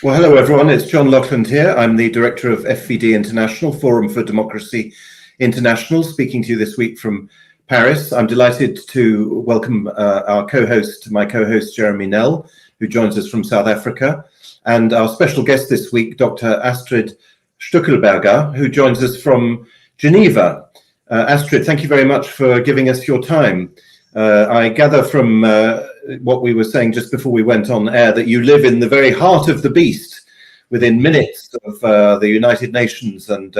Well, hello everyone. It's John Loughlin here. I'm the director of FVD International, Forum for Democracy International, speaking to you this week from Paris. I'm delighted to welcome my co-host Jeremy Nell, who joins us from South Africa, and our special guest this week, Dr. Astrid Stuckelberger, who joins us from Geneva. Astrid, thank you very much for giving us your time. I gather from what we were saying just before we went on air that you live in the very heart of the beast, within minutes of the United Nations and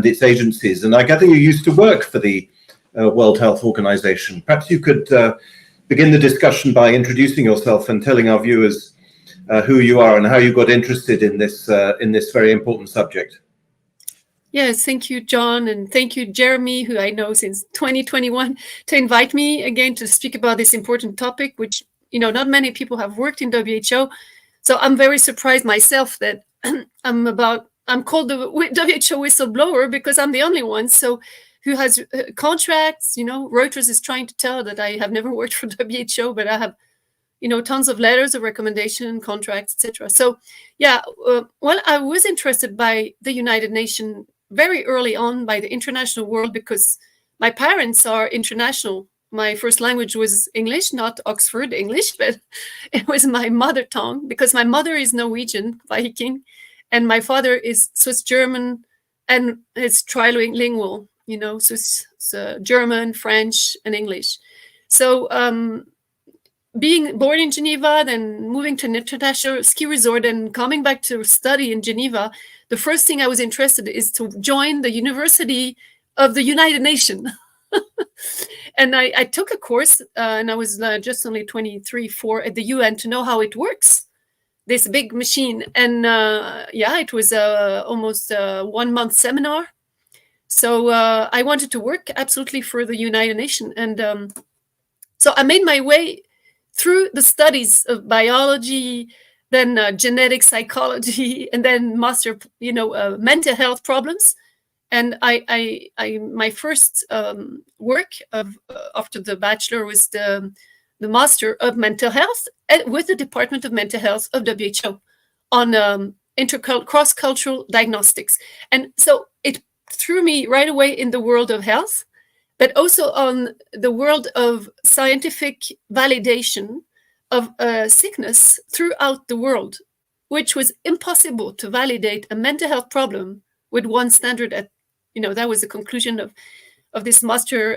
its agencies. And I gather you used to work for the World Health Organization. Perhaps you could begin the discussion by introducing yourself and telling our viewers who you are and how you got interested in this very important subject. Yes, thank you, John, and thank you, Jeremy, who I know since 2021, to invite me again to speak about this important topic, which, not many people have worked in WHO. So I'm very surprised myself that I'm called the WHO whistleblower because I'm the only one. So who has contracts, Reuters is trying to tell that I have never worked for WHO, but I have, tons of letters of recommendation, contracts, etc. So yeah, I was interested by the United Nations very early on, by the international world, because my parents are international. My first language was English, not Oxford English, but it was my mother tongue, because my mother is Norwegian, Viking, and my father is Swiss German, and it's trilingual, Swiss, German, French, and English. So being born in Geneva, then moving to an international ski resort and coming back to study in Geneva, the first thing I was interested in is to join the University of the United Nations. And I took a course and I was just only 23, 4 at the UN to know how it works, this big machine. And it was almost a 1 month seminar. So I wanted to work absolutely for the United Nations. And so I made my way through the studies of biology, then genetic psychology, and then master, mental health problems. And my first work after the bachelor was the master of mental health with the Department of Mental Health of WHO on cross-cultural diagnostics. And so it threw me right away in the world of health, but also on the world of scientific validation of sickness throughout the world, which was impossible to validate a mental health problem with one standard. That was the conclusion of this master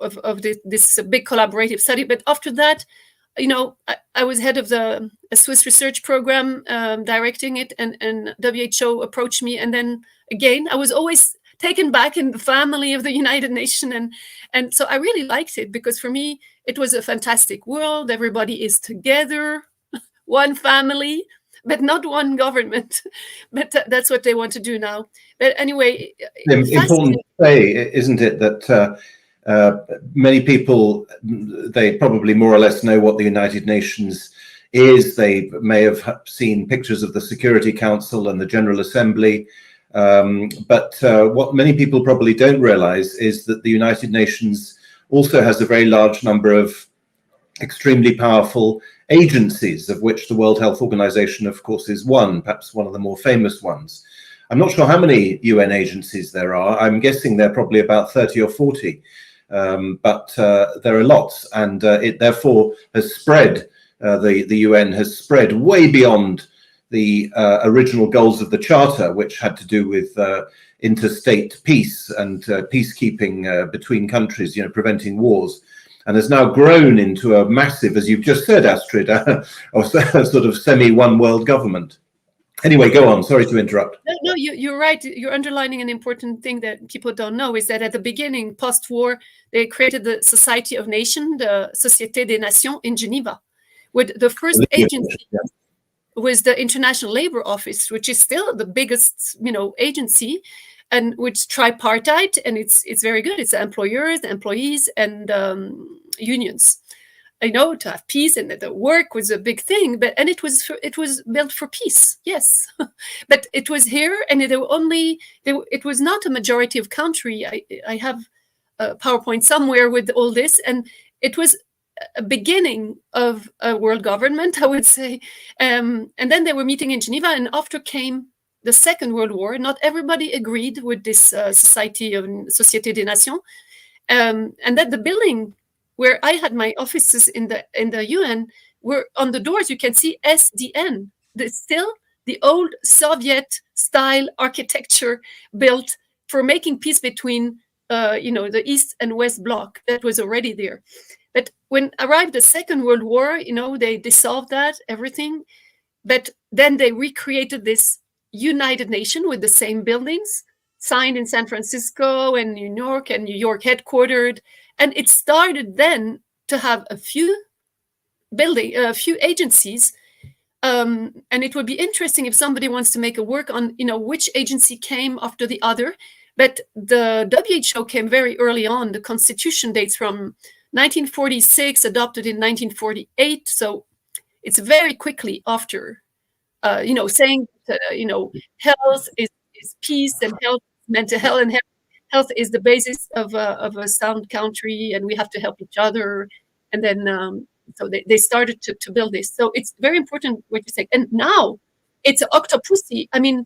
of this big collaborative study. But after that, I was head of a Swiss research program, directing it, and WHO approached me, and then again I was always taken back in the family of the United Nations. And so I really liked it, because for me, it was a fantastic world. Everybody is together, one family, but not one government. But that's what they want to do now. But anyway, important to say, isn't it, that many people, they probably more or less know what the United Nations is. They may have seen pictures of the Security Council and the General Assembly. But what many people probably don't realize is that the United Nations also has a very large number of extremely powerful agencies, of which the World Health Organization, of course, is one, perhaps one of the more famous ones. I'm not sure how many UN agencies there are. I'm guessing there are probably about 30 or 40, but there are lots, and it therefore has spread, the UN has spread way beyond the original goals of the Charter, which had to do with interstate peace and peacekeeping between countries, preventing wars, and has now grown into a massive, as you've just said, Astrid, or sort of semi-one world government. Anyway, go on. Sorry to interrupt. No, you're right. You're underlining an important thing that people don't know, is that at the beginning, post-war, they created the Society of Nations, the Société des Nations in Geneva, with the first agency. Yeah. Was the International Labour Office, which is still the biggest, agency, and which tripartite, and it's very good. It's the employers, the employees, and unions. To have peace, and the work was a big thing. And it was built for peace, yes. But it was here, and it was not a majority of country. I have a PowerPoint somewhere with all this, and it was a beginning of a world government, I would say. And then they were meeting in Geneva, and after came the Second World War. Not everybody agreed with this Society of Société des Nations, and that the building where I had my offices in the UN were on the doors. You can see SDN. Still the old Soviet-style architecture built for making peace between, the East and West Bloc. That was already there. But when arrived the Second World War, they dissolved everything. But then they recreated this United Nations with the same buildings, signed in San Francisco and New York headquartered. And it started then to have a few agencies. And it would be interesting if somebody wants to make a work on, which agency came after the other. But the WHO came very early on. The Constitution dates from 1946, adopted in 1948. So it's very quickly after, saying, health is peace, and health, mental health, and health is the basis of a sound country, and we have to help each other. And then, so they started to build this. So it's very important what you say. And now it's octopussy. I mean,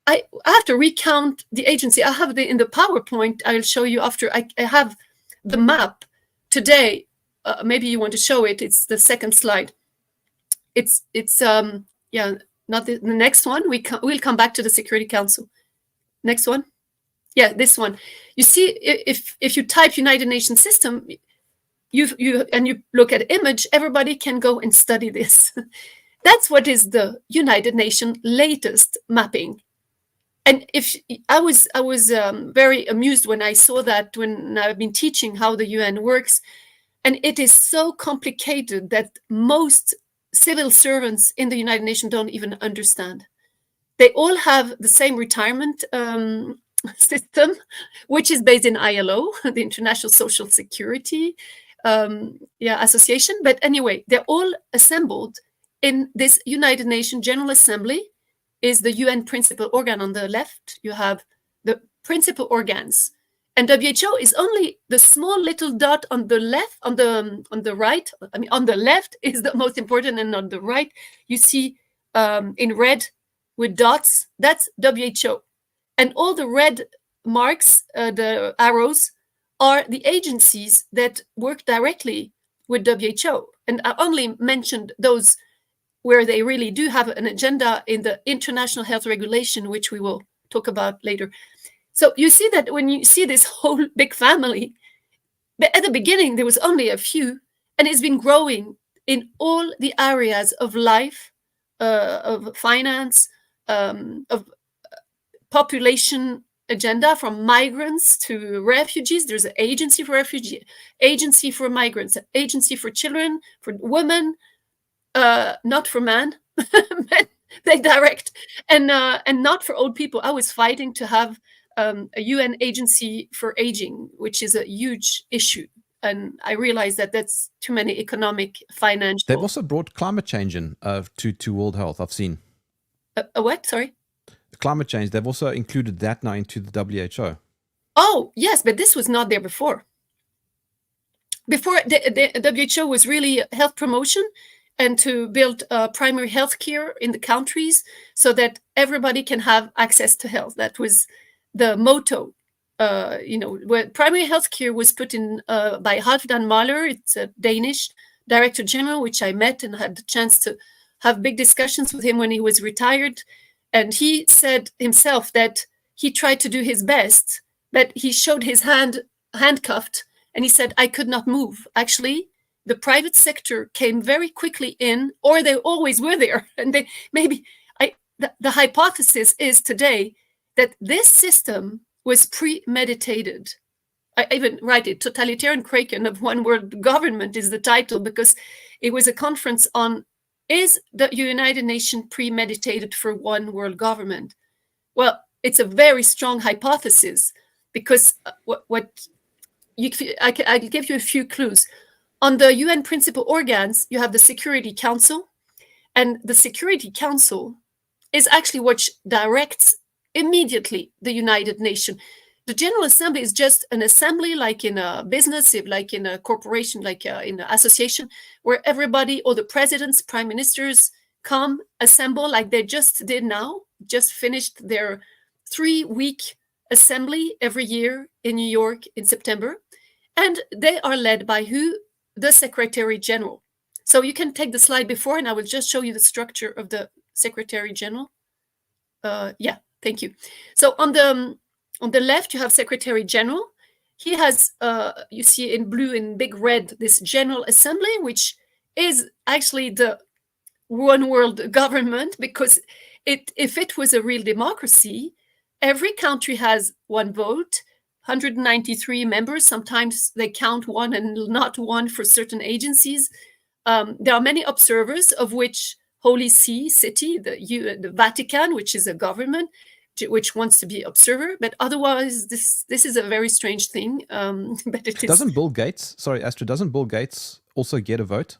I have to recount the agency. I have in the PowerPoint. I'll show you after. I have the map today. Maybe you want to show it. It's the second slide. It's not the next one. We'll come back to the Security Council. Next one. Yeah, this one. You see, if you type United Nations system, you look at image, everybody can go and study this. That's what is the United Nations latest mapping. And if I was very amused when I saw that, when I've been teaching how the UN works, and it is so complicated that most civil servants in the United Nations don't even understand. They all have the same retirement system, which is based in ILO, the International Social Security Association. But anyway, they're all assembled in this United Nations General Assembly. Is the UN principal organ on the left. You have the principal organs, and WHO is only the small little dot on the left, on the right. I mean, on the left is the most important, and on the right you see in red with dots. That's WHO, and all the red marks, the arrows, are the agencies that work directly with WHO. And I only mentioned those where they really do have an agenda in the International Health Regulation, which we will talk about later. So you see that when you see this whole big family, but at the beginning there was only a few, and it's been growing in all the areas of life, of finance, of population agenda, from migrants to refugees. There's an agency for refugees, agency for migrants, agency for children, for women, not for men, but they direct, and not for old people. I was fighting to have a UN agency for aging, which is a huge issue. And I realized that that's too many economic, financial. They've also brought climate change in to World Health, I've seen. A what? Sorry? Climate change. They've also included that now into the WHO. Oh, yes, but this was not there before. Before, the WHO was really health promotion and to build primary health care in the countries so that everybody can have access to health. That was the motto. Where primary health care was put in by Halfdan Mahler. It's a Danish director general, which I met and had the chance to have big discussions with him when he was retired. And he said himself that he tried to do his best, but he showed his hand handcuffed, and he said, I could not move. Actually, the private sector came very quickly in, or they always were there. And they the hypothesis is today that this system was premeditated. I even write it, Totalitarian Kraken of One World Government is the title, because it was a conference on, is the United Nations premeditated for one world government? Well, it's a very strong hypothesis, because I'll give you a few clues. On the UN principal organs, you have the Security Council, and the Security Council is actually what directs immediately the United Nations. The General Assembly is just an assembly, like in a business, like in a corporation, like in an association, where everybody, or the presidents, prime ministers, come assemble like they just did now, just finished their 3-week assembly every year in New York in September. And they are led by who? The Secretary General. So you can take the slide before, and I will just show you the structure of the Secretary General. Yeah, thank you. So on the left, you have Secretary General. He has, you see in blue and big red, this General Assembly, which is actually the one world government, because if it was a real democracy, every country has one vote, 193 members. Sometimes they count one and not one for certain agencies. There are many observers, of which Holy See City, the Vatican, which is a government, which wants to be observer. But otherwise, this is a very strange thing. But it is. Doesn't Bill Gates, sorry, Astrid, doesn't Bill Gates also get a vote?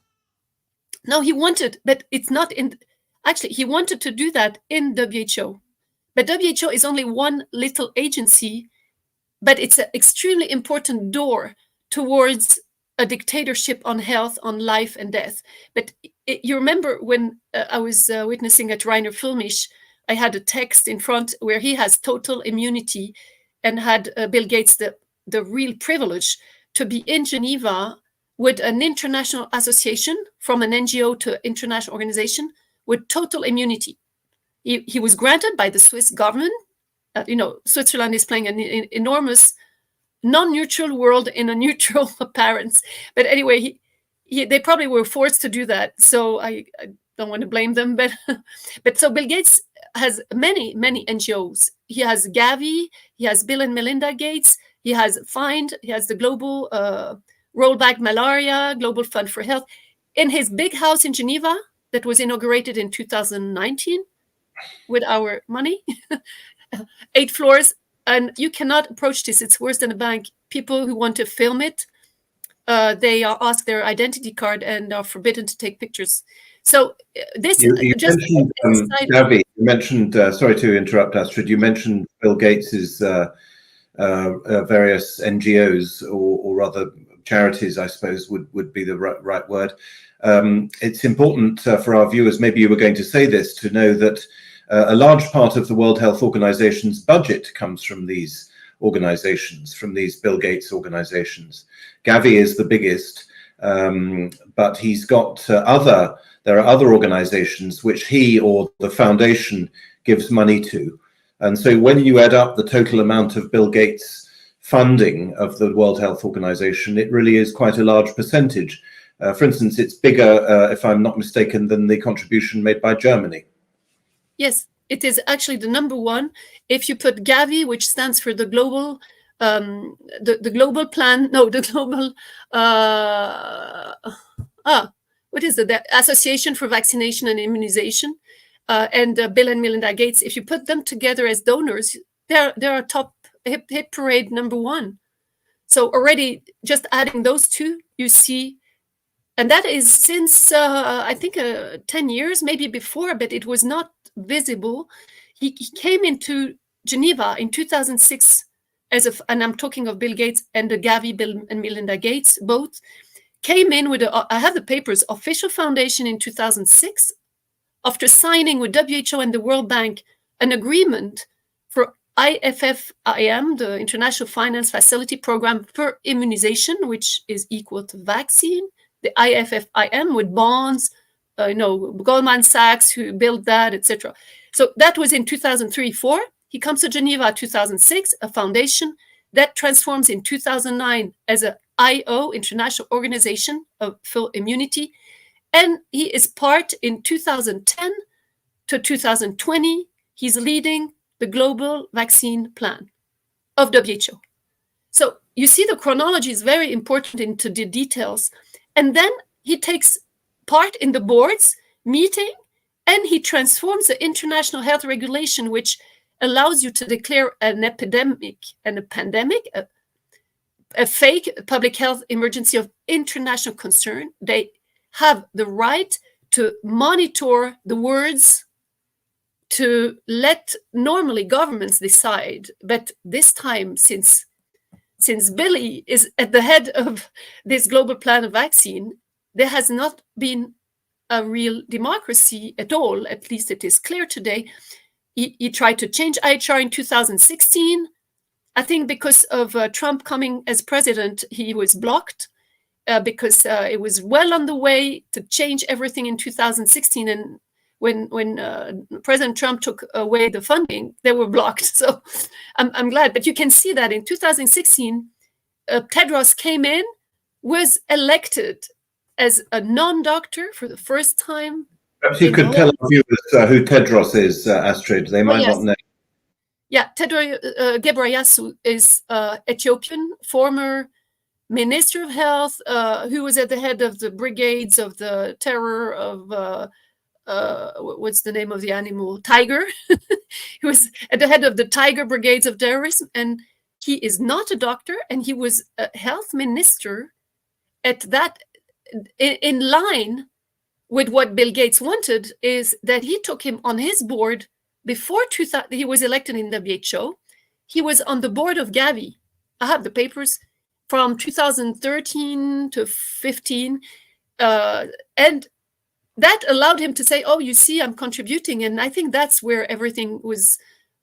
No, he wanted, but it's not in. Actually, he wanted to do that in WHO. But WHO is only one little agency, but it's an extremely important door towards a dictatorship on health, on life and death. But you remember when I was witnessing at Rainer Filmisch, I had a text in front where he has total immunity, and had Bill Gates the real privilege to be in Geneva with an international association, from an NGO to international organization, with total immunity. He was granted by the Swiss government. Switzerland is playing an enormous non-neutral world in a neutral appearance. But anyway, they probably were forced to do that. So I don't want to blame them. But so Bill Gates has many, many NGOs. He has Gavi, he has Bill and Melinda Gates, he has FIND, he has the Global Rollback Malaria, Global Fund for Health. In his big house in Geneva that was inaugurated in 2019 with our money, 8 floors. And you cannot approach this. It's worse than a bank. People who want to film it, they are asked their identity card and are forbidden to take pictures. So this you just mentioned Gavi. You mentioned. Sorry to interrupt, Astrid. You mentioned Bill Gates's various NGOs, or rather charities, I suppose would be the right word. It's important for our viewers. Maybe you were going to say this, to know that a large part of the World Health Organization's budget comes from these organizations, from these Bill Gates organizations. Gavi is the biggest, but he's got there are other organizations which he or the foundation gives money to. And so when you add up the total amount of Bill Gates funding of the World Health Organization, it really is quite a large percentage. For instance, it's bigger, if I'm not mistaken, than the contribution made by Germany. Yes, it is actually the number one. If you put Gavi, which stands for the global, the global plan, no, the global, what is it? The Association for Vaccination and Immunization, and Bill and Melinda Gates. If you put them together as donors, they're top hit parade number one. So already just adding those two, you see. And that is since, I think, 10 years, maybe before, but it was not visible. He came into Geneva in 2006 and I'm talking of Bill Gates and the Gavi, Bill and Melinda Gates, both came in with, I have the papers, official foundation in 2006, after signing with WHO and the World Bank an agreement for IFFIM, the International Finance Facility Program for Immunization, which is equal to vaccine. The IFFIM with bonds, Goldman Sachs who built that, etc. So that was in 2003-4. He comes to Geneva 2006, a foundation that transforms in 2009 as an IO, International Organization of Full Immunity. And he is part in 2010 to 2020. He's leading the global vaccine plan of WHO. So you see the chronology is very important into the details. And then he takes part in the board's meeting and he transforms the international health regulation, which allows you to declare an epidemic and a pandemic, a fake public health emergency of international concern. They have the right to monitor the words to let normally governments decide. But this time, since Billy is at the head of this global plan of vaccine, there has not been a real democracy at all. At least it is clear today. He tried to change IHR in 2016. I think because of Trump coming as president, he was blocked because it was well on the way to change everything in 2016. And when President Trump took away the funding, they were blocked. So I'm glad. But you can see that in 2016, Tedros came in, was elected as a non-doctor for the first time. Perhaps you could tell our viewers who Tedros is, Astrid. They might not know. Yeah, Tedros Ghebreyesus is Ethiopian, former Minister of Health, who was at the head of the brigades of the terror of, what's the name of the animal? Tiger. He was at the head of the Tiger brigades of terrorism, and he is not a doctor, and he was a health minister at that, in line with what Bill Gates wanted, is that he took him on his board before he was elected in WHO. He was on the board of Gavi. I have the papers from 2013 to 15. And that allowed him to say, oh, you see, I'm contributing. And I think that's where everything was,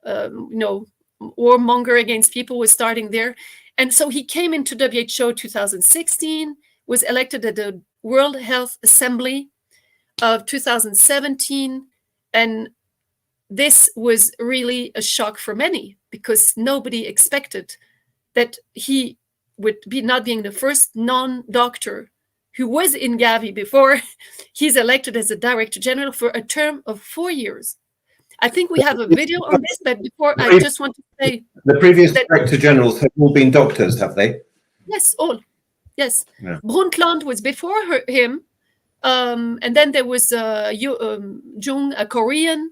warmonger against people was starting there. And so he came into WHO 2016, was elected at the World Health Assembly of 2017. And this was really a shock for many because nobody expected that he would be not being the first non-doctor who was in Gavi before he's elected as a director general for a term of 4 years. I think we have a video on this, but before I just want to say the previous director generals have all been doctors, have they? Yes, all. Yes. Yeah. Brundtland was before him. And then there was Jung, a Korean.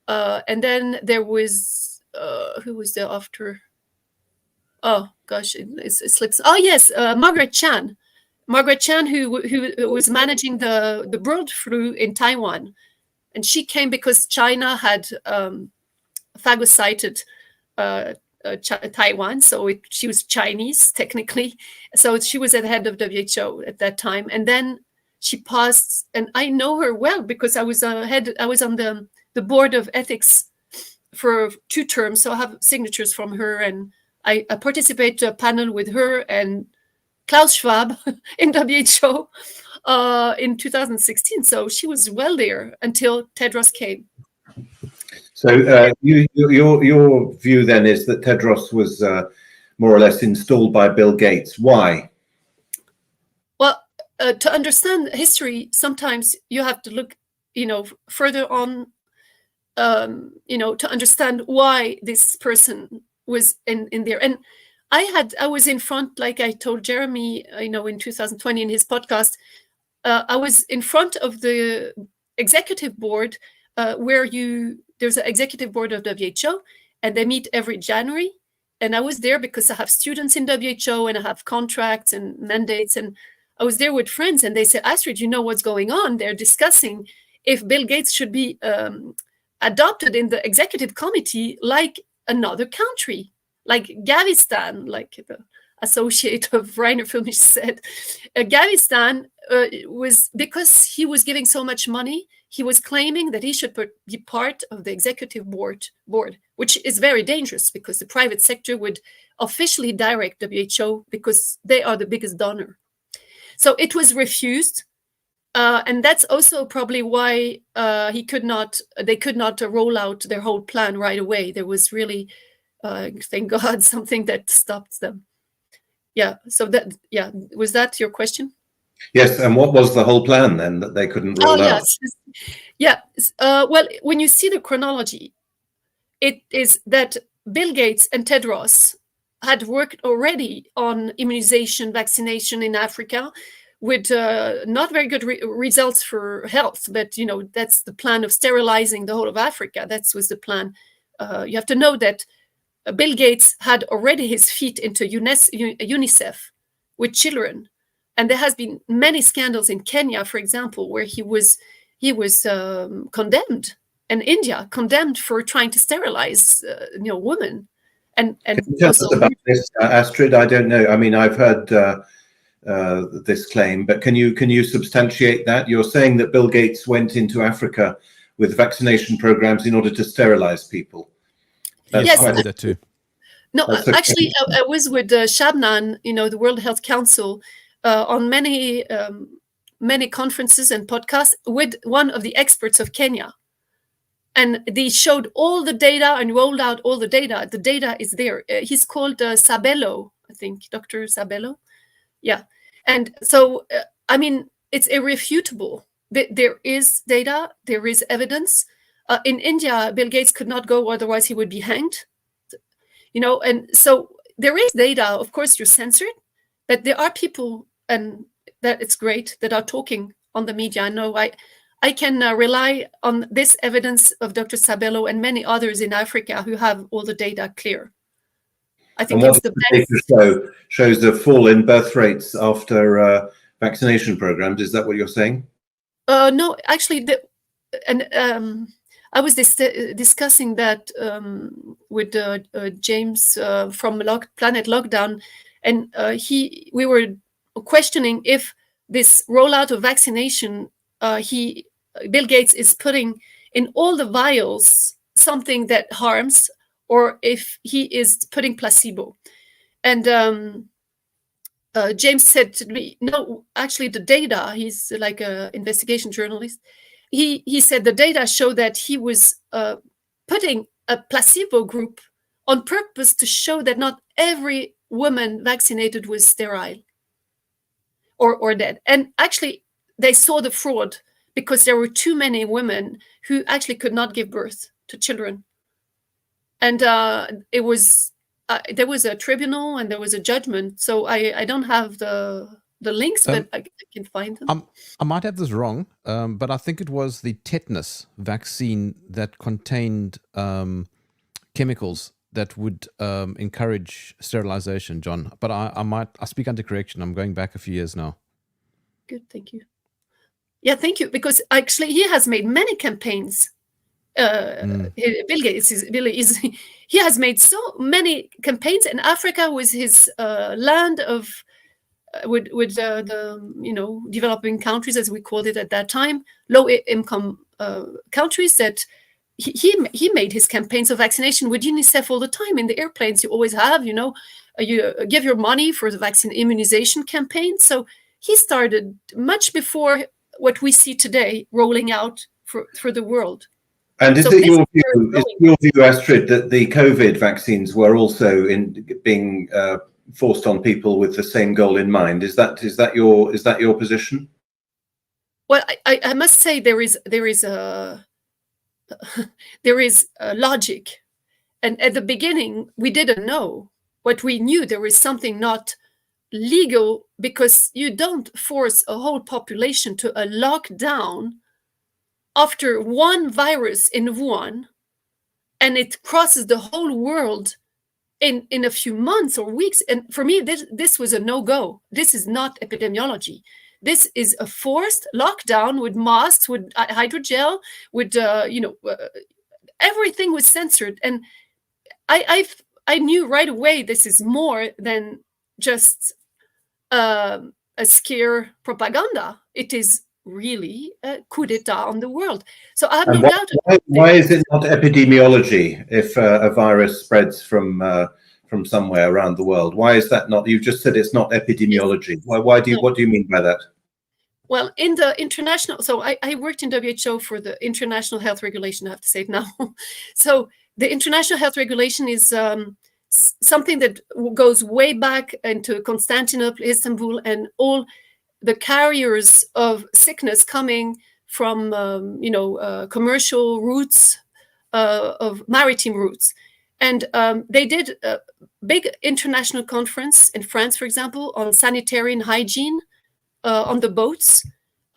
And then there was, who was there after? Oh, gosh, it slips. Oh, yes, Margaret Chan. Margaret Chan, who was managing the bird flu in Taiwan. And she came because China had phagocyted Taiwan. So she was Chinese, technically. So she was at the head of WHO at that time. And then she passed, and I know her well because I was on the board of ethics for 2 terms. So I have signatures from her, and I participate to a panel with her and Klaus Schwab in WHO in 2016. So she was well there until Tedros came. So your view then is that Tedros was more or less installed by Bill Gates. Why? Well, to understand history, sometimes you have to look, further on, to understand why this person was in there. And I was in front, like I told Jeremy, in 2020 in his podcast, I was in front of the executive board where there's an executive board of WHO, and they meet every January. And I was there because I have students in WHO and I have contracts and mandates. And I was there with friends, and they said, Astrid, you know what's going on? They're discussing if Bill Gates should be adopted in the executive committee like another country, like Gavistan, like the associate of Rainer Filmisch said. Gavistan was, because he was giving so much money, he was claiming that he should be part of the executive board, which is very dangerous because the private sector would officially direct WHO because they are the biggest donor. So it was refused. And that's also probably why they could not roll out their whole plan right away. There was really, thank God, something that stopped them. Yeah. So was that your question? Yes. And what was the whole plan then that they couldn't roll out? Yes. Yeah. Well, when you see the chronology, it is that Bill Gates and Tedros had worked already on immunization, vaccination in Africa, with not very good results for health, but that's the plan of sterilizing the whole of Africa. That was the plan. You have to know that Bill Gates had already his feet into UNICEF with children, and there has been many scandals in Kenya, for example, where he was condemned and India condemned for trying to sterilize women. And Can you tell us about this, Astrid? I don't know. I mean, I've heard this claim, but can you substantiate that? You're saying that Bill Gates went into Africa with vaccination programs in order to sterilize people. That's yes, I did that too. No, actually, I was with Shabnan, the World Health Council, on many conferences and podcasts with one of the experts of Kenya. And they showed all the data and rolled out all the data. The data is there. He's called Sabelo, I think, Dr. Sabelo. Yeah. And so, I mean, it's irrefutable. There is data, there is evidence. In India, Bill Gates could not go, otherwise he would be hanged. And so there is data. Of course, you're censored, but there are people, and that it's great, that are talking on the media. I know I can rely on this evidence of Dr. Sabelo and many others in Africa who have all the data clear. I think it's the best. Shows a fall in birth rates after vaccination programs. Is that what you're saying? No, actually, I was discussing that with James from Planet Lockdown, and we were questioning if this rollout of vaccination, Bill Gates is putting in all the vials something that harms, or if he is putting placebo. And James said to me, no, actually the data, he's like an investigation journalist, he said the data show that he was putting a placebo group on purpose to show that not every woman vaccinated was sterile or dead. And actually, they saw the fraud because there were too many women who actually could not give birth to children. And there was a tribunal and there was a judgment. So I don't have the links, but I can find them. I might have this wrong, but I think it was the tetanus vaccine that contained chemicals that would encourage sterilization, John. But I speak under correction. I'm going back a few years now. Good, thank you. Yeah, thank you. Because actually, he has made many campaigns. Bill Gates he has made so many campaigns, and Africa was his land of with the developing countries, as we called it at that time, low income countries, that he made his campaigns of vaccination with UNICEF all the time in the airplanes. You always have, you give your money for the vaccine immunization campaign. So he started much before what we see today rolling out for the world. And is it your view, Astrid, that the COVID vaccines were also being forced on people with the same goal in mind? Is that your position? Well, I must say there is a logic, and at the beginning we didn't know. What we knew, there was something not legal, because you don't force a whole population to a lockdown after one virus in Wuhan, and it crosses the whole world in a few months or weeks. And for me, this was a no-go. This is not epidemiology. This is a forced lockdown with masks, with hydrogel, with everything was censored. And I knew right away this is more than just a scare propaganda. It is really a coup d'etat on the world. So I have no doubt. Why is it not epidemiology if a virus spreads from somewhere around the world? Why is that not? You've just said it's not epidemiology. What do you mean by that? Well, in the international, so I worked in WHO for the international health regulation. I have to say it now. So the international health regulation is something that goes way back into Constantinople, Istanbul, and all the carriers of sickness coming from commercial routes, of maritime routes. And they did a big international conference in France, for example, on sanitary and hygiene on the boats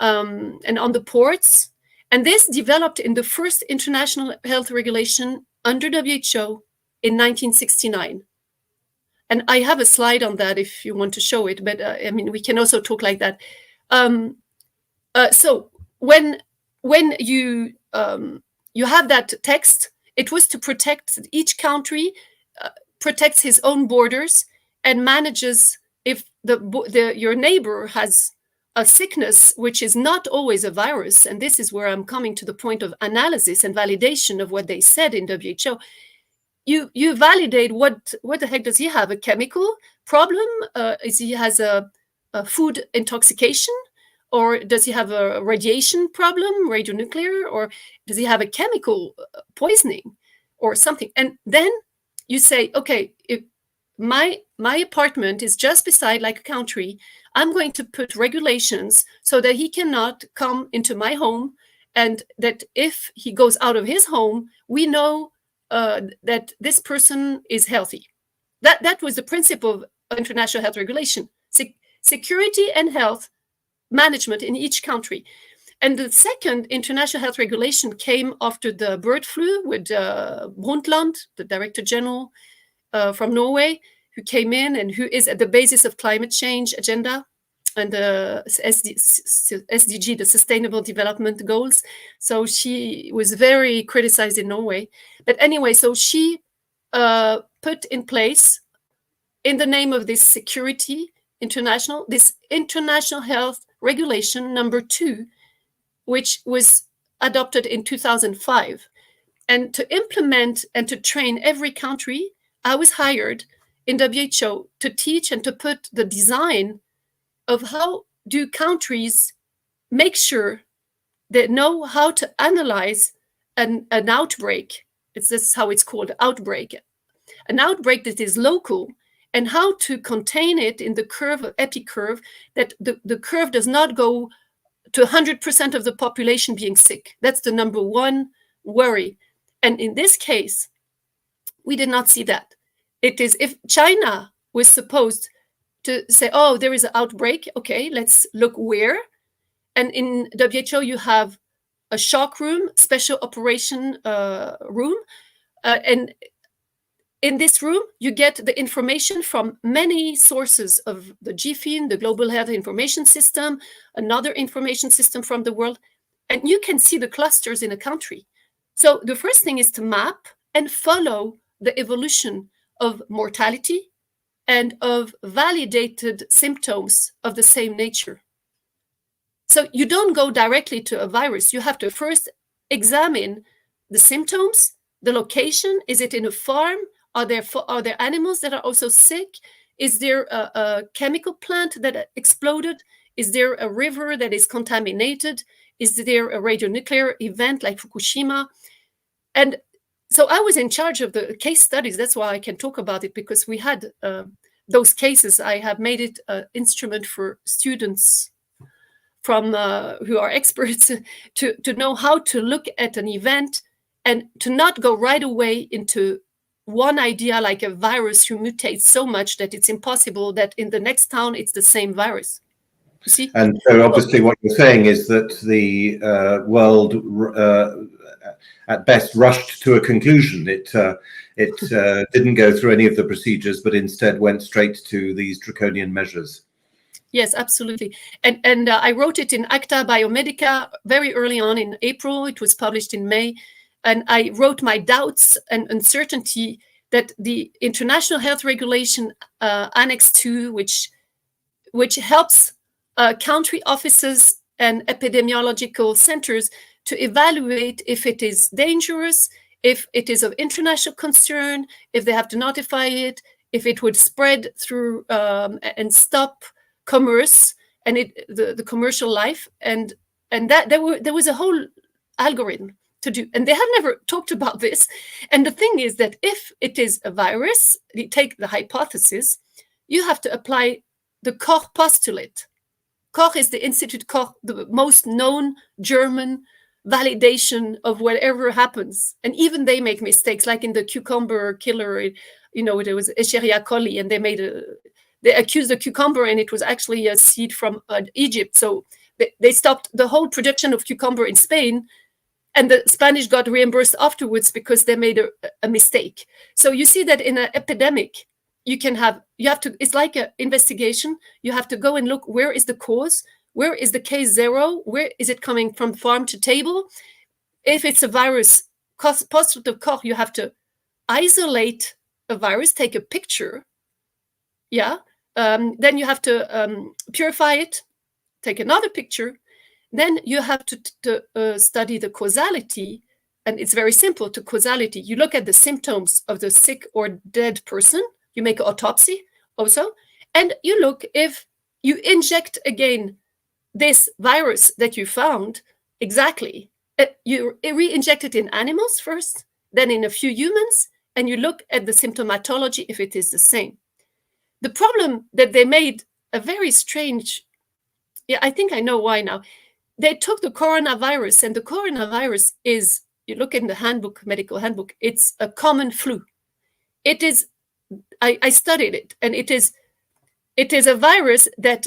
and on the ports. And this developed in the first international health regulation under WHO in 1969. And I have a slide on that if you want to show it, but we can also talk like that. So when you you have that text. It was to protect each country, protects his own borders, and manages if your neighbor has a sickness, which is not always a virus. And this is where I'm coming to the point of analysis and validation of what they said in WHO. You validate what the heck does he have? A chemical problem? Is he has a food intoxication? Or does he have a radiation problem, radionuclear? Or does he have a chemical poisoning or something? And then you say, okay, if my apartment is just beside like a country, I'm going to put regulations so that he cannot come into my home, and that if he goes out of his home, we know that this person is healthy. That was the principle of international health regulation, security and health management in each country. And the second international health regulation came after the bird flu with Brundtland, the Director General from Norway, who came in and who is at the basis of climate change agenda and the SDG, the Sustainable Development Goals. So she was very criticized in Norway. But anyway, so she put in place, in the name of this security this international health regulation number 2, which was adopted in 2005. And to implement and to train every country, I was hired in WHO to teach and to put the design of how do countries make sure they know how to analyze an outbreak. This is how it's called, outbreak. An outbreak that is local, and how to contain it in the curve, epicurve, that the curve does not go to 100% of the population being sick. That's the number one worry. And in this case, we did not see that. It is, if China was supposed to say, oh, there is an outbreak, okay, let's look where. And in WHO, you have a shock room, special operation room. And in this room, you get the information from many sources of the GFIN, the Global Health Information System, another information system from the world, and you can see the clusters in a country. So the first thing is to map and follow the evolution of mortality and of validated symptoms of the same nature. So you don't go directly to a virus. You have to first examine the symptoms, the location. Is it in a farm? Are there animals that are also sick? Is there a chemical plant that exploded? Is there a river that is contaminated? Is there a radionuclear event like Fukushima? And so I was in charge of the case studies. That's why I can talk about it, because we had those cases. I have made it an instrument for students from who are experts to know how to look at an event and to not go right away into one idea like a virus who mutates so much that it's impossible that in the next town it's the same virus. You see? And so obviously what you're saying is that the world at best rushed to a conclusion. It didn't go through any of the procedures, but instead went straight to these draconian measures. Yes, absolutely. And I wrote it in Acta Biomedica very early on in April. It was published in May. And I wrote my doubts and uncertainty that the International Health Regulation Annex 2, which helps country offices and epidemiological centers to evaluate if it is dangerous, if it is of international concern, if they have to notify it, if it would spread through and stop commerce and the commercial life, and that there was a whole algorithm to do, and they have never talked about this. And the thing is that if it is a virus, you take the hypothesis, you have to apply the Koch postulate. Koch is the Institute Koch, the most known German validation of whatever happens. And even they make mistakes, like in the cucumber killer, there was Escherichia coli, and they accused the cucumber, and it was actually a seed from Egypt. So they stopped the whole production of cucumber in Spain, and the Spanish got reimbursed afterwards because they made a mistake. So you see that in an epidemic, it's like an investigation. You have to go and look, where is the cause? Where is the case zero? Where is it coming from farm to table? if it's a virus, positive core, you have to isolate a virus, take a picture. Yeah. Then you have to purify it, take another picture. Then you have to study the causality. And it's very simple to causality. You look at the symptoms of the sick or dead person. You make an autopsy also. And you look if you inject again this virus that you found exactly. You re-inject it in animals first, then in a few humans, and you look at the symptomatology if it is the same. The problem that they made a very strange, I think I know why now. They took the coronavirus, and the coronavirus is, you look in the handbook, medical handbook, it's a common flu. It is, I studied it, and it is a virus that,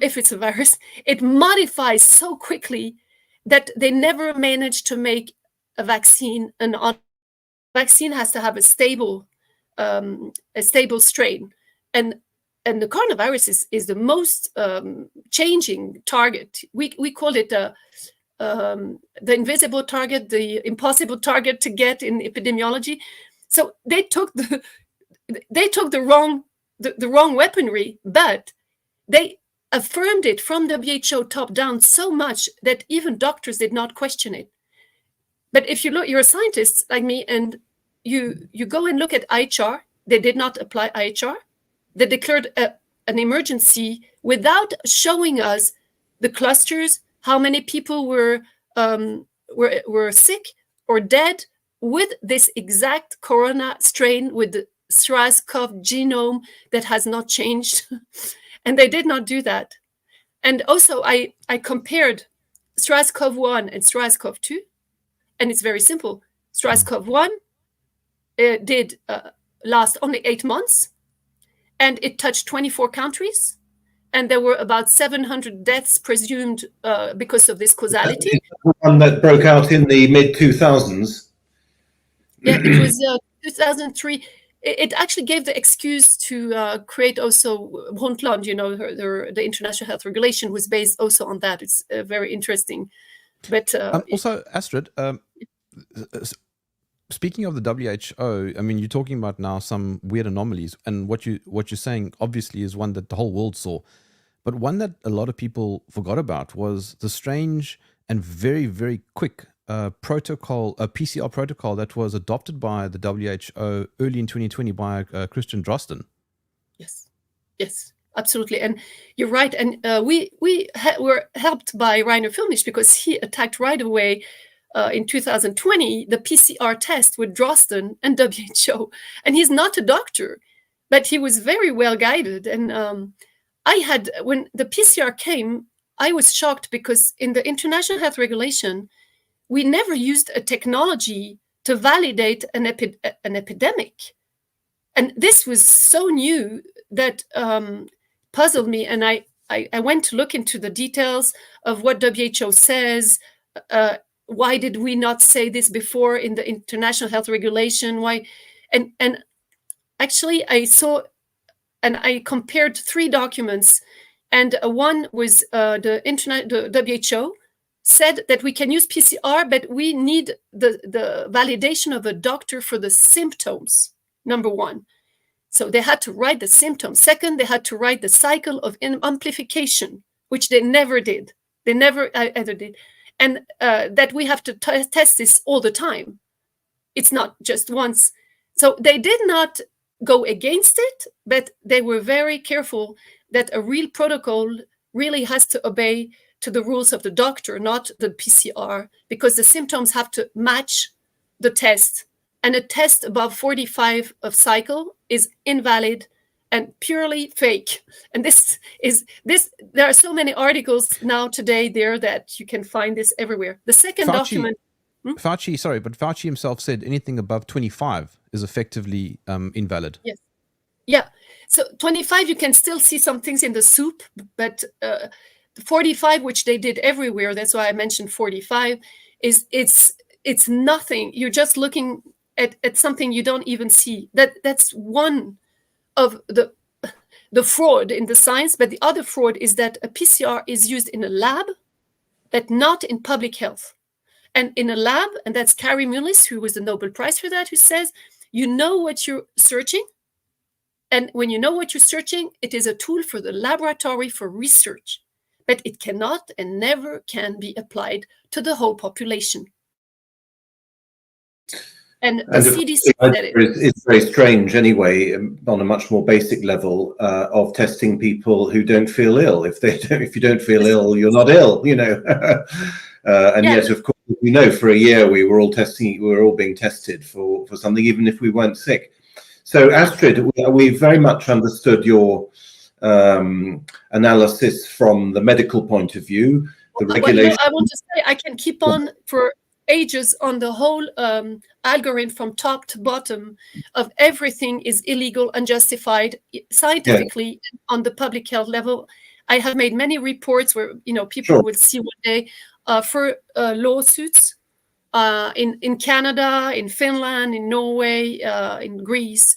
if it's a virus, it modifies so quickly that they never managed to make a vaccine. Vaccine has to have a stable strain, and the coronavirus is the most changing target. We call it the invisible target, the impossible target to get in epidemiology. So they took the wrong weaponry, but they affirmed it from WHO top down so much that even doctors did not question it. But if you look, you're a scientist like me, and you go and look at IHR, they did not apply IHR. They declared an emergency without showing us the clusters, how many people were sick or dead with this exact corona strain, with the SARS-CoV genome that has not changed. And they did not do that. And also I compared SARS-CoV-1 and SARS-CoV-2, and it's very simple. SARS-CoV-1 did last only 8 months, and it touched 24 countries, and there were about 700 deaths presumed because of this causality. The one that broke out in the mid-2000s. Yeah, it was 2003. It actually gave the excuse to create also Brundtland, the International Health Regulation was based also on that. It's very interesting. But also, Astrid, speaking of the WHO, I mean, you're talking about now some weird anomalies, and what you're saying obviously is one that the whole world saw, but one that a lot of people forgot about was the strange and very, very quick protocol, a PCR protocol that was adopted by the WHO early in 2020 by Christian Drosten. Yes, absolutely, and you're right. And we were helped by Rainer Filmisch because he attacked right away in 2020 the PCR test with Drosten and WHO. And he's not a doctor, but he was very well guided. And when the PCR came, I was shocked because in the International Health Regulation, we never used a technology to validate an epidemic. And this was so new that puzzled me. And I went to look into the details of what WHO says. Why did we not say this before in the International Health Regulation? Why? And actually, I saw, and I compared 3 documents, and one was the WHO said that we can use PCR, but we need the validation of a doctor for the symptoms, number 1. So they had to write the symptoms. Second, they had to write the cycle of amplification, which they never did. They never either did. And that we have to test this all the time. It's not just once. So they did not go against it, but they were very careful that a real protocol really has to obey to the rules of the doctor, not the PCR, because the symptoms have to match the test. And a test above 45 of cycle is invalid and purely fake. And there are so many articles now today there that you can find this everywhere. The second document. Fauci himself said anything above 25 is effectively invalid. Yes. Yeah. So 25, you can still see some things in the soup, but 45, which they did everywhere, that's why I mentioned 45, it's nothing. You're just looking at something you don't even see. That's one of the fraud in the science, but the other fraud is that a PCR is used in a lab, but not in public health. And in a lab, and that's Kari Mullis, who was the Nobel Prize for that, who says, you know what you're searching. And when you know what you're searching, it is a tool for the laboratory for research, but it cannot and never can be applied to the whole population. And the CDC said it. It's very strange anyway, on a much more basic level, of testing people who don't feel ill. If you don't feel ill, you're not ill, you know. And yet, of course, we know for a year we were all being tested for something, even if we weren't sick. So, Astrid, we very much understood your analysis from the medical point of view. The regulation. I want to say I can keep on for ages on the whole algorithm from top to bottom of everything is illegal, unjustified, scientifically on the public health level. I have made many reports where people would see one day for lawsuits in Canada, in Finland, in Norway, in Greece.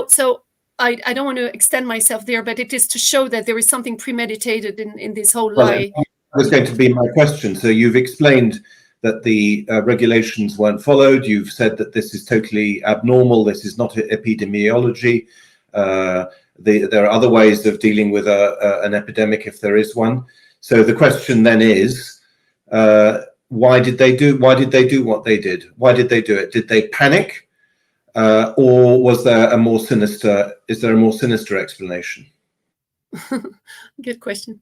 So I don't want to extend myself there, but it is to show that there is something premeditated in this whole lie. That was going to be my question. So you've explained that the regulations weren't followed. You've said that this is totally abnormal. This is not epidemiology. There are other ways of dealing with an epidemic if there is one. So the question then is, why did they do what they did? Why did they do it? Did they panic, or was there a more sinister? Is there a more sinister explanation? Good question.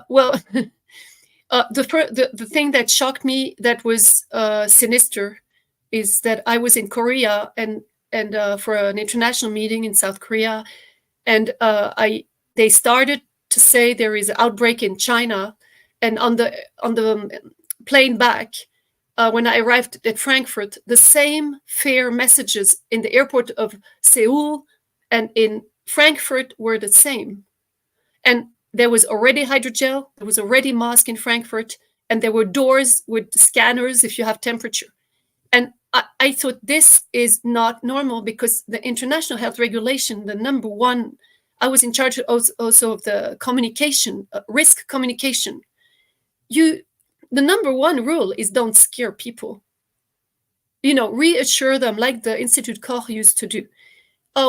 Well. The thing that shocked me that was sinister is that I was in Korea and for an international meeting in South Korea, and they started to say there is an outbreak in China, and on the plane back when I arrived at Frankfurt, the same fear messages in the airport of Seoul and in Frankfurt were the same, and there was already hydrogel, there was already mask in Frankfurt, and there were doors with scanners if you have temperature. And I thought this is not normal because the international health regulation, the number one, I was in charge also of the communication, risk communication. The number one rule is don't scare people. Reassure them like the Institute Koch used to do.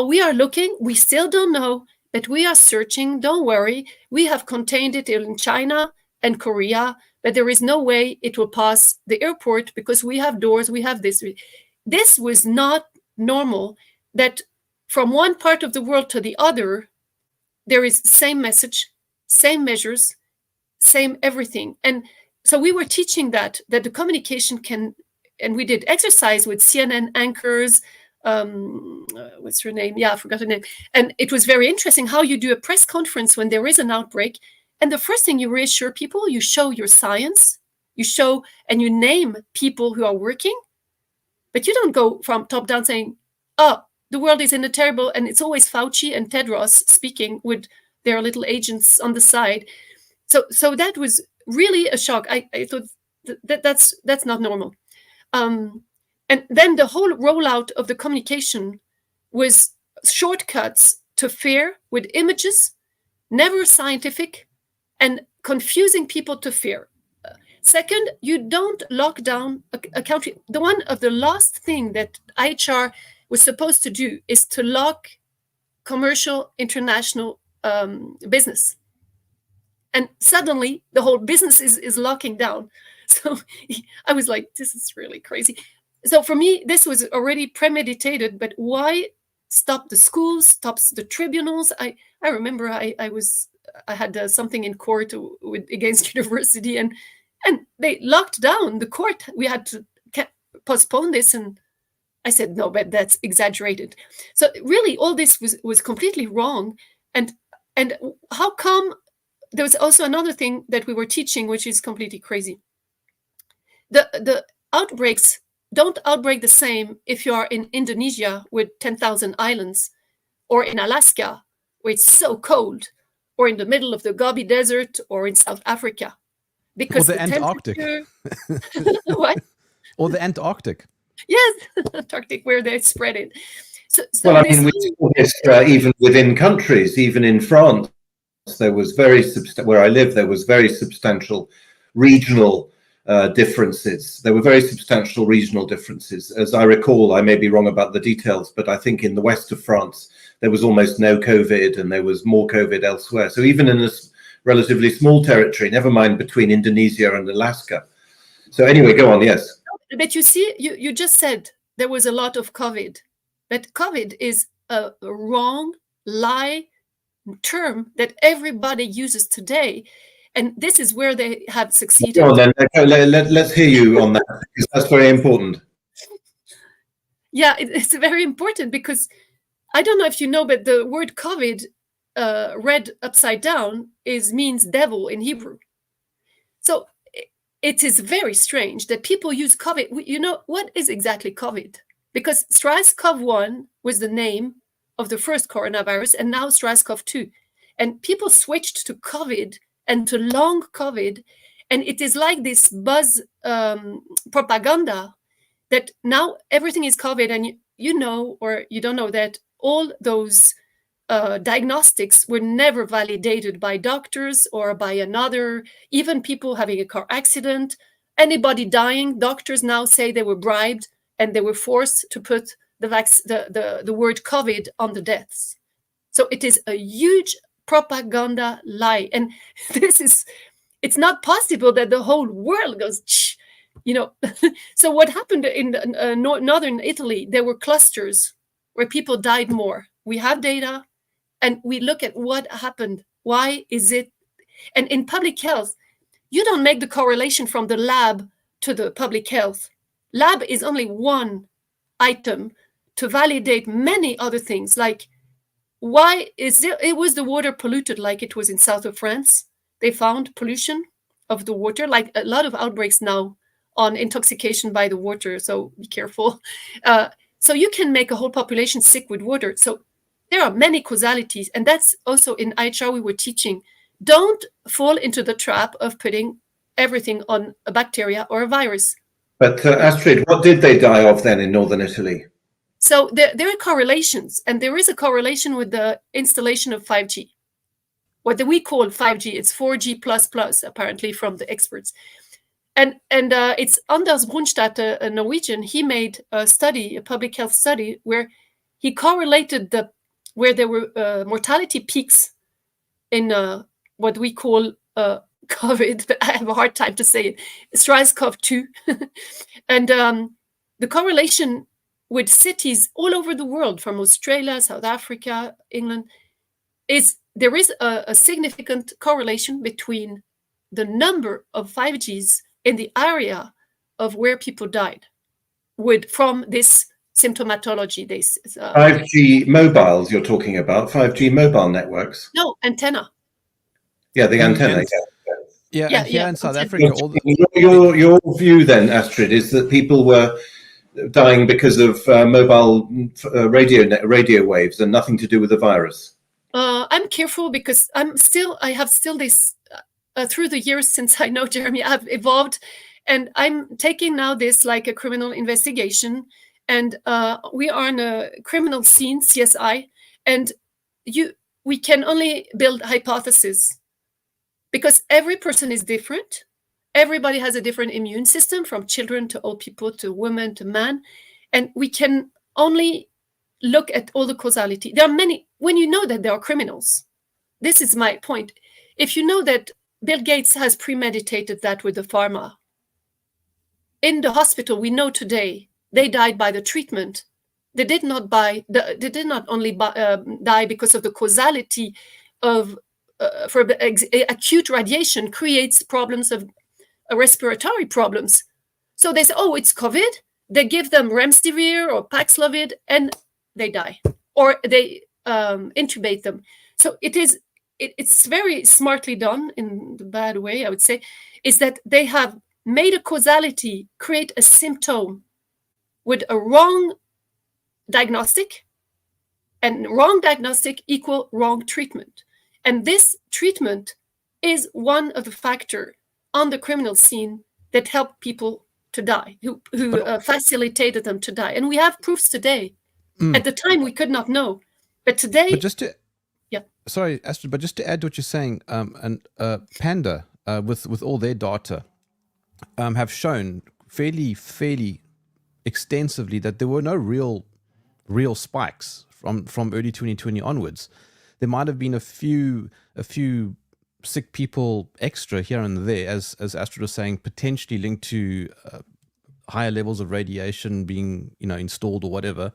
We are looking, we still don't know, but we are searching, don't worry. We have contained it in China and Korea, but there is no way it will pass the airport because we have doors, we have this. This was not normal, that from one part of the world to the other, there is same message, same measures, same everything. And so we were teaching that the communication can, and we did exercise with CNN anchors, what's her name? Yeah, I forgot her name. And it was very interesting how you do a press conference when there is an outbreak. And the first thing you reassure people, you show your science, you show and you name people who are working, but you don't go from top down saying, oh, the world is in a terrible, and it's always Fauci and Tedros speaking with their little agents on the side. So that was really a shock. I thought that's not normal. And then the whole rollout of the communication was shortcuts to fear with images, never scientific, and confusing people to fear. Second, you don't lock down a country. One of the last thing that IHR was supposed to do is to lock commercial international business. And suddenly the whole business is locking down. So I was like, this is really crazy. So for me, this was already premeditated, but why stop the schools, stops the tribunals? I remember I had something in court against university, and they locked down the court. We had to postpone this, and I said, no, but that's exaggerated. So really all this was completely wrong. And how come? There was also another thing that we were teaching, which is completely crazy. The outbreaks don't outbreak the same if you are in Indonesia with 10,000 islands, or in Alaska where it's so cold, or in the middle of the Gobi Desert, or in South Africa. Because or the Antarctic. What? Or the Antarctic. Yes, Antarctic, where they spread it. So well, I mean, we saw this even within countries, even in France. There was where I live, there was very substantial regional differences. There were very substantial regional differences. As I recall, I may be wrong about the details, but I think in the west of France, there was almost no COVID and there was more COVID elsewhere. So even in this relatively small territory, never mind between Indonesia and Alaska. So anyway, go on, yes. But you see, you just said there was a lot of COVID, but COVID is a wrong, lie term that everybody uses today. And this is where they have succeeded. Go on, then. Let's hear you on that, because that's very important. Yeah, it's very important because I don't know if you know, but the word COVID read upside down means devil in Hebrew. So it is very strange that people use COVID. You know, what is exactly COVID? Because SARS-CoV-1 was the name of the first coronavirus, and now SARS-CoV-2. And people switched to COVID and to long COVID. And it is like this buzz propaganda that now everything is COVID. And you know, or you don't know, that all those diagnostics were never validated by doctors or by another, even people having a car accident, anybody dying, doctors now say they were bribed and they were forced to put the word COVID on the deaths. So it is a huge propaganda lie. And it's not possible that the whole world goes, you know. So what happened in northern Italy, there were clusters where people died more. We have data and we look at what happened. Why is it? And in public health, you don't make the correlation from the lab to the public health. Lab is only one item to validate many other things, like why it was the water polluted, like it was in south of France. They found pollution of the water, like a lot of outbreaks now on intoxication by the water, so be careful. So you can make a whole population sick with water. So there are many causalities, and that's also in IHR we were teaching. Don't fall into the trap of putting everything on a bacteria or a virus. But Astrid, what did they die of then in northern Italy? So there are correlations, and there is a correlation with the installation of 5G. What we call 5G, it's 4G++, apparently, from the experts. And it's Anders Brunstad, a Norwegian. He made a study, a public health study, where he correlated where there were mortality peaks in what we call COVID. I have a hard time to say it. SARS-CoV-2, and the correlation with cities all over the world, from Australia, South Africa, England, there is a significant correlation between the number of 5Gs in the area of where people died from this symptomatology. 5G mobiles you're talking about, 5G mobile networks? No, antenna. Yeah, the antenna. Yeah, here in South Africa. Your view then, Astrid, is that people were dying because of mobile radio waves and nothing to do with the virus? I'm careful because I have still this, through the years since I know Jeremy, I've evolved, and I'm taking now this like a criminal investigation, and we are in a criminal scene, CSI, and we can only build hypotheses because every person is different. Everybody has a different immune system, from children to old people to women to man. And we can only look at all the causality. There are many, when you know that there are criminals, this is my point. If you know that Bill Gates has premeditated that with the pharma, in the hospital, we know today they died by the treatment. They did not only die because of the causality of for acute radiation creates problems of respiratory problems. So they say, oh, it's COVID. They give them remdesivir or Paxlovid and they die, or they intubate them. So it's very smartly done, in the bad way, I would say, is that they have made a causality create a symptom with a wrong diagnostic, and wrong diagnostic equal wrong treatment. And this treatment is one of the factors on the criminal scene that helped people to die, who facilitated them to die. And we have proofs today. At the time, we could not know. But today... But just to... Yeah. Sorry, Astrid, but just to add to what you're saying, Panda, with all their data, have shown fairly extensively that there were no real spikes from early 2020 onwards. There might have been a few sick people extra here and there, as Astrid was saying, potentially linked to higher levels of radiation being installed or whatever,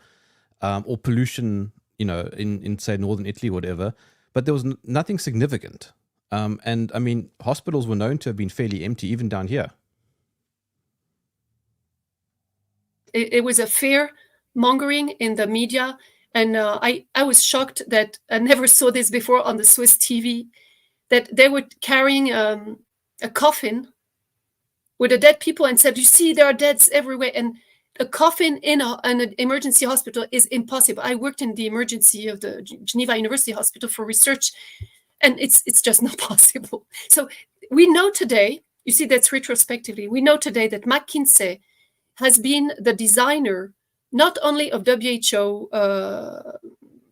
or pollution in say northern Italy or whatever. But there was nothing significant. And I mean, hospitals were known to have been fairly empty even down here. It was a fear mongering in the media, and I was shocked that I never saw this before on the Swiss TV, that they were carrying a coffin with the dead people and said, "You see, there are deads everywhere." And a coffin in an emergency hospital is impossible. I worked in the emergency of the Geneva University Hospital for research, and it's just not possible. So we know today, you see, that's retrospectively, we know today that McKinsey has been the designer not only of WHO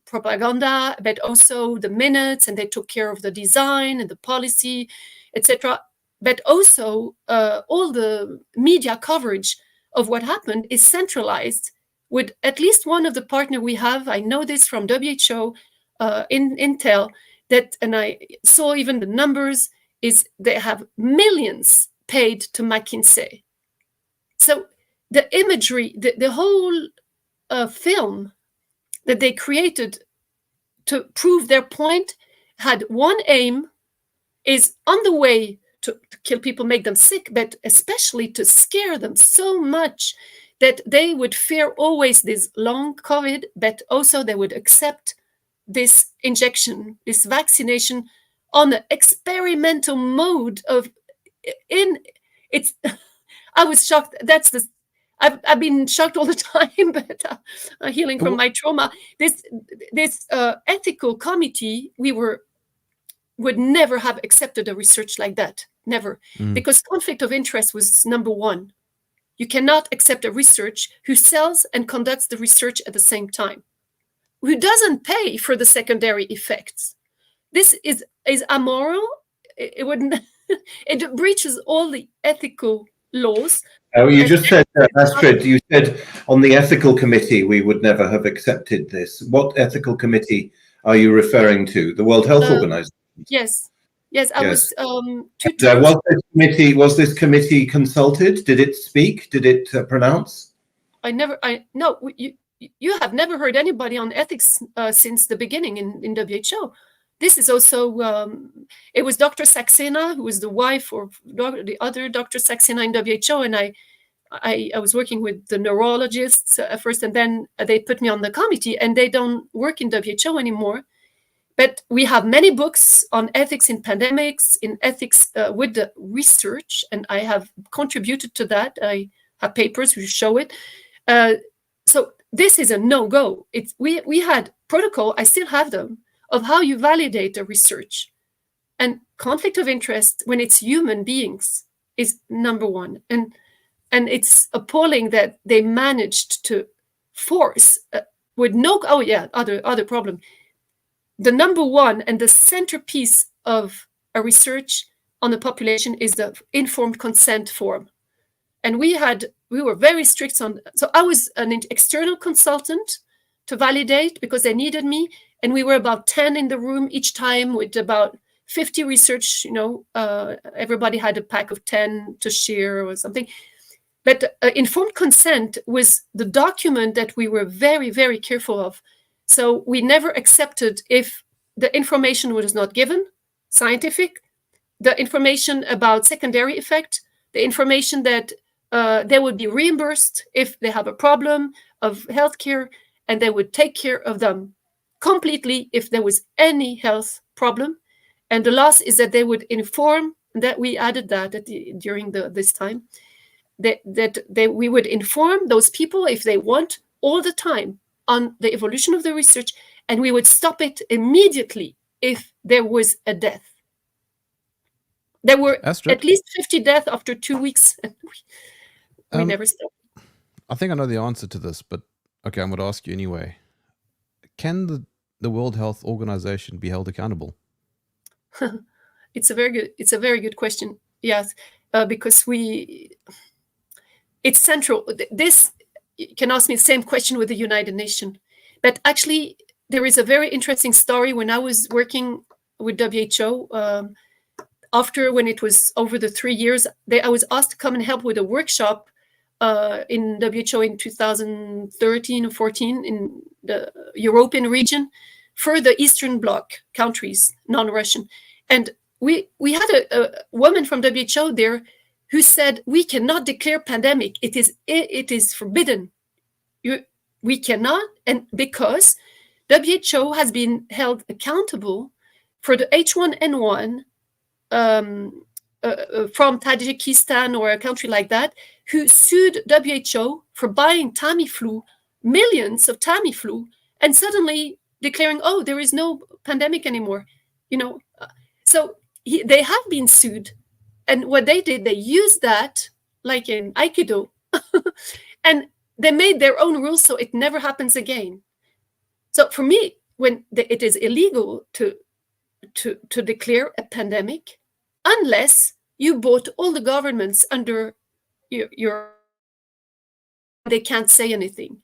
propaganda, but also the minutes, and they took care of the design and the policy, etc. But also all the media coverage of what happened is centralized with at least one of the partner we have. I know this from WHO, Intel, that, and I saw even the numbers, is they have millions paid to McKinsey. So the imagery, the whole film that they created to prove their point had one aim, is on the way to kill people, make them sick, but especially to scare them so much that they would fear always this long COVID, but also they would accept this injection, this vaccination on an experimental mode of it's. I was shocked. That's the. I've been shocked all the time, but healing from my trauma. This ethical committee, would never have accepted a research like that, never, because conflict of interest was number one. You cannot accept a research who sells and conducts the research at the same time, who doesn't pay for the secondary effects. This is amoral. It wouldn't. It breaches all the ethical laws. Oh, you just said, Astrid, you said on the ethical committee we would never have accepted this. What ethical committee are you referring to? The World Health Organization? Yes. I was. Was this committee consulted? Did it speak? Did it pronounce? No. You have never heard anybody on ethics since the beginning in WHO. This is also, it was Dr. Saxena, who was the wife of the other Dr. Saxena in WHO, and I was working with the neurologists first, and then they put me on the committee, and they don't work in WHO anymore. But we have many books on ethics in pandemics, in ethics with the research, and I have contributed to that. I have papers which show it. So this is a no-go. We had protocol, I still have them, of how you validate the research. And conflict of interest when it's human beings is number one. And it's appalling that they managed to force with no, other problem. The number one and the centerpiece of a research on the population is the informed consent form. And we were very strict on, so I was an external consultant to validate because they needed me. And we were about 10 in the room each time with about 50 research, everybody had a pack of 10 to share or something. But informed consent was the document that we were very, very careful of. So we never accepted if the information was not given, scientific, the information about secondary effect, the information that they would be reimbursed if they have a problem of healthcare, and they would take care of them completely if there was any health problem. And the last is that they would inform, that we added that during this time, that we would inform those people if they want all the time on the evolution of the research, and we would stop it immediately if there was a death. There were Astrid? at least 50 deaths after 2 weeks. We never stopped. I think I know the answer to this, but okay, I'm going to ask you anyway. Can the World Health Organization be held accountable? It's a very good question. Yes. because it's central. This, you can ask me the same question with the United Nations, but actually there is a very interesting story. When I was working with WHO, after, when it was over the 3 years, I was asked to come and help with a workshop in WHO in 2013 or 14 in the European region for the Eastern Bloc countries, non-Russian. And we had a woman from WHO there who said, we cannot declare pandemic. It is forbidden. We cannot, and because WHO has been held accountable for the H1N1 from Tajikistan or a country like that, who sued WHO for buying Tamiflu, millions of Tamiflu, and suddenly declaring, oh, there is no pandemic anymore. So they have been sued. And what they did, they used that, like in Aikido, and they made their own rules so it never happens again. So for me, when it is illegal to declare a pandemic, unless you bought all the governments under your they can't say anything.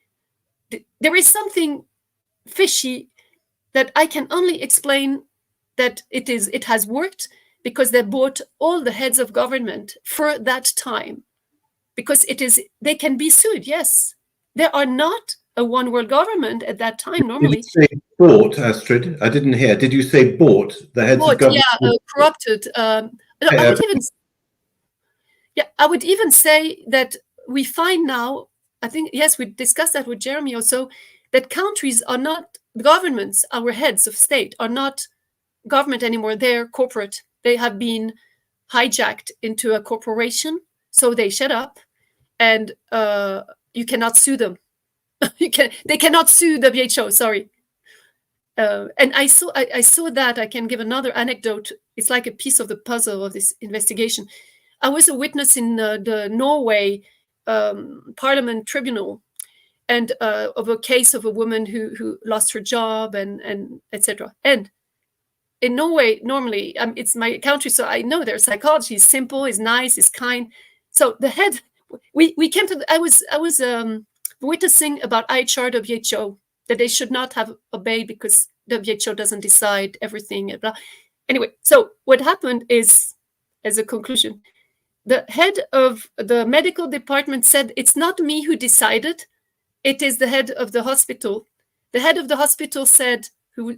There is something fishy that I can only explain that it has worked because they bought all the heads of government for that time. Because they can be sued, yes. They are not a one world government at that time normally. Did you say bought, Astrid? I didn't hear. Did you say bought the heads of government? Yeah, corrupted. I would even say that we find now, I think, yes, we discussed that with Jeremy also, that countries are not governments, our heads of state are not government anymore. They're corporate. They have been hijacked into a corporation, so they shut up, and you cannot sue them. They cannot sue WHO. Sorry. And I saw that. I can give another anecdote. It's like a piece of the puzzle of this investigation. I was a witness in the Norway Parliament Tribunal, and of a case of a woman who lost her job and etc. And in Norway, normally, it's my country, so I know their psychology is simple, is nice, is kind. So the head, we came to. I was witnessing about IHR WHO, that they should not have obeyed because WHO doesn't decide everything. Blah. Anyway, so what happened is, as a conclusion, the head of the medical department said, it's not me who decided, it is the head of the hospital. The head of the hospital said, who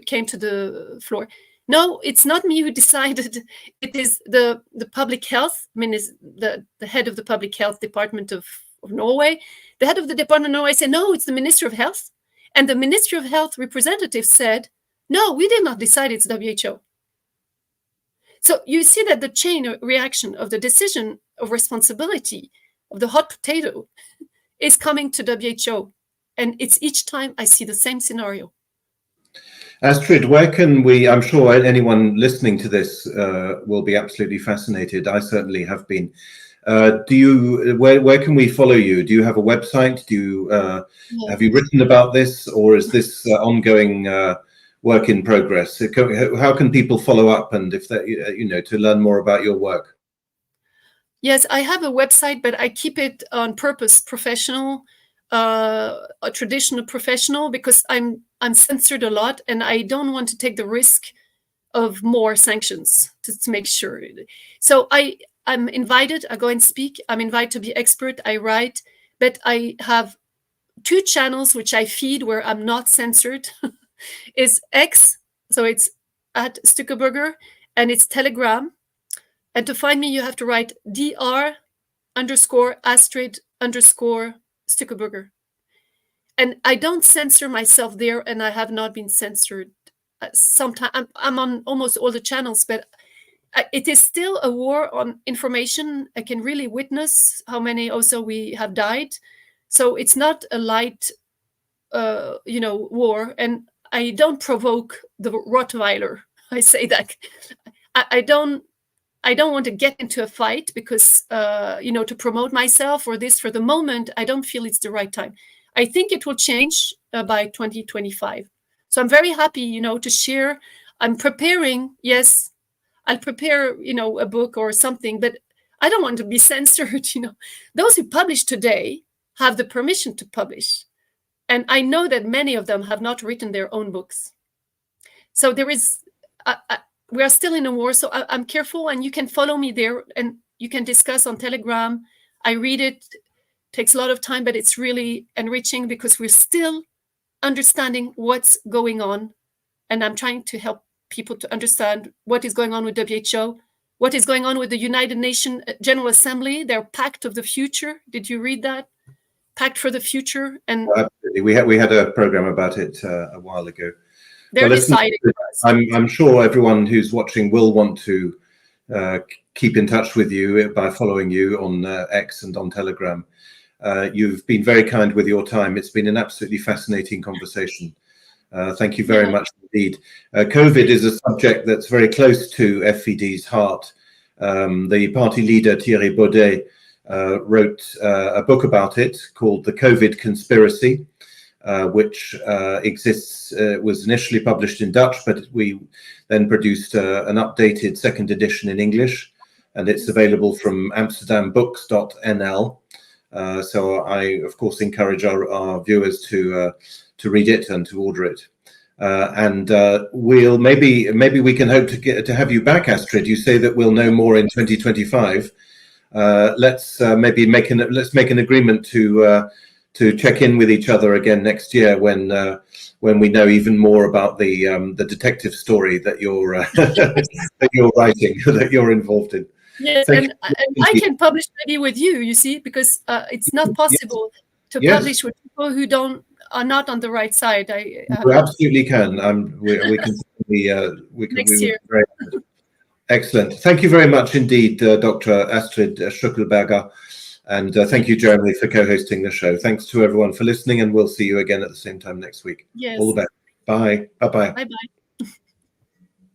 came to the floor, no, it's not me who decided, it is the public health, the head of the public health department of Norway. The head of the department of Norway said, no, it's the Ministry of Health. And the Ministry of Health representative said, no, we did not decide, it's WHO. So you see that the chain reaction of the decision of responsibility of the hot potato is coming to WHO. And it's each time I see the same scenario. Astrid, where can we, I'm sure anyone listening to this will be absolutely fascinated. I certainly have been. Where can we follow you? Do you have a website? Have you written about this, or is this ongoing work in progress? How can people follow up, and if they, to learn more about your work? Yes, I have a website, but I keep it on purpose professional, a traditional professional, because I'm censored a lot, and I don't want to take the risk of more sanctions to make sure. So I'm invited, I go and speak, I'm invited to be expert, I write, but I have 2 channels which I feed where I'm not censored. Is X, so it's at Stuckelberger, and it's Telegram. And to find me, you have to write dr_Astrid_Stuckelberger. And I don't censor myself there, and I have not been censored. Sometimes I'm on almost all the channels, but it is still a war on information. I can really witness how many also we have died. So it's not a light, war. And I don't provoke the Rottweiler. I say that. I don't want to get into a fight because, to promote myself or this for the moment. I don't feel it's the right time. I think it will change by 2025. So I'm very happy, to share. I'm preparing. Yes, I'll prepare, a book or something, but I don't want to be censored. Those who publish today have the permission to publish. And I know that many of them have not written their own books. So there is, we are still in a war. So I'm careful, and you can follow me there, and you can discuss on Telegram. I read it. Takes a lot of time, but it's really enriching because we're still understanding what's going on. And I'm trying to help people to understand what is going on with WHO, what is going on with the United Nations General Assembly, their Pact of the Future. Did you read that? Pact for the Future? And absolutely. We had a program about it a while ago. They're deciding. I'm sure everyone who's watching will want to keep in touch with you by following you on X and on Telegram. You've been very kind with your time. It's been an absolutely fascinating conversation. Thank you very much indeed. COVID is a subject that's very close to FVD's heart. The party leader, Thierry Baudet, wrote a book about it called The COVID Conspiracy, which exists, was initially published in Dutch, but we then produced an updated second edition in English, and it's available from amsterdambooks.nl. So I, of course, encourage our viewers to read it and to order it. And we'll maybe we can hope to have you back, Astrid. You say that we'll know more in 2025. Let's maybe make an agreement to check in with each other again next year when we know even more about the detective story that you're that you're writing, that you're involved in. Yes, and I can publish maybe with you. You see, because it's not possible to publish with people who are not on the right side. You absolutely can. We can next year. Very excellent. Thank you very much indeed, Dr. Astrid Stuckelberger, and thank you, Jeremy, for co-hosting the show. Thanks to everyone for listening, and we'll see you again at the same time next week. Yes. All the best. Bye. Bye. Bye. Bye. Bye.